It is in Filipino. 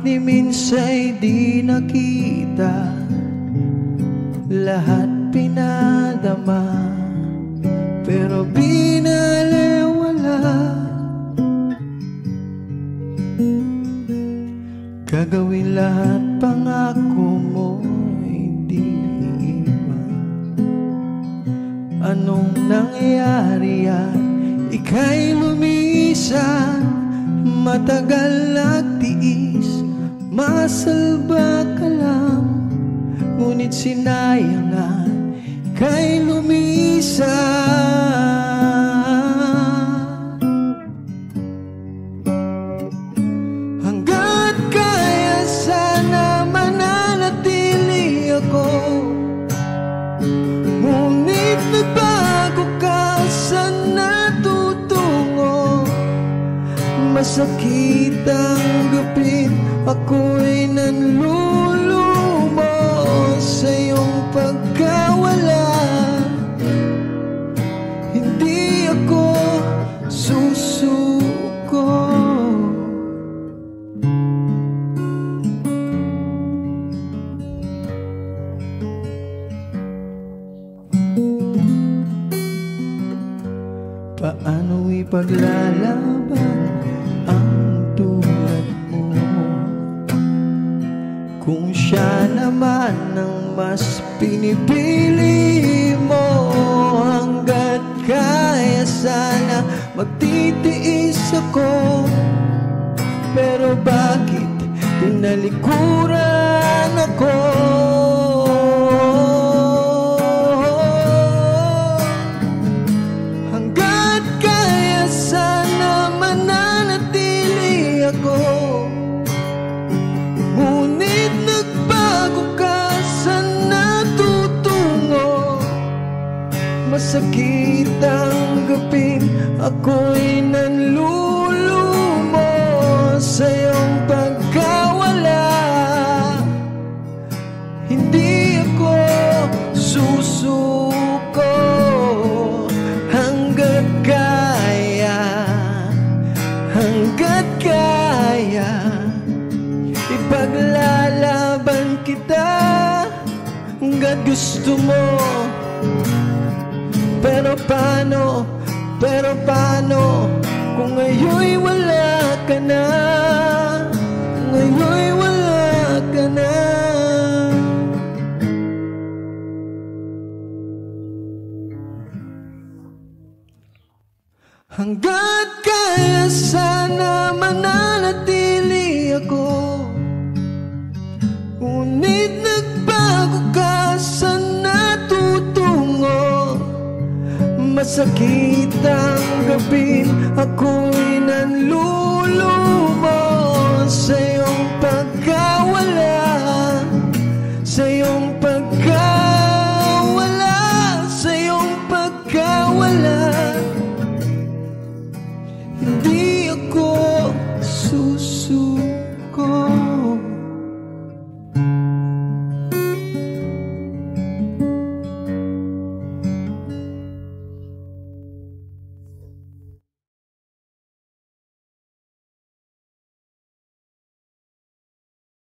ni minsa'y di nakita, lahat pinadama, pero binaliwala. Gagawin lahat pangako mo, hindi iiwan. Anong nangyari at ika'y lumisan? Matagal nagtiis, masalba ka lang, ngunit sinayangan, ika'y lumisan. Hanggat kaya sana mananatili ako, ngunit nagbago ka sa natutungo. Masakit ang gapin, ako'y nanlulumo sa iyong pagkawala. Hindi ako susuko. Paano ipaglalaban ang tulad mo, kung siya naman ang mas pinipili mo? Hanggat kaya sana magtitiis ako, pero bakit tinalikuran ako? Hanggat kaya sana mananatili ako, ngunit nagbago ka sa natutungo. Masakit ang gapin, ako'y nanlulumo sa iyong pagkawala. Hindi ako susuko. Hanggat kaya, hanggat kaya, ipaglalaban kita. Hanggat gusto mo. Pero paano kung ngayon'y wala ka na? Ngayon'y wala ka na. Hanggat kaya sana mananatili ako, ngunit nagbago ka sa natutungo. Masakit ang gapin, ako'y nanlulumo sa iyong pagkawala.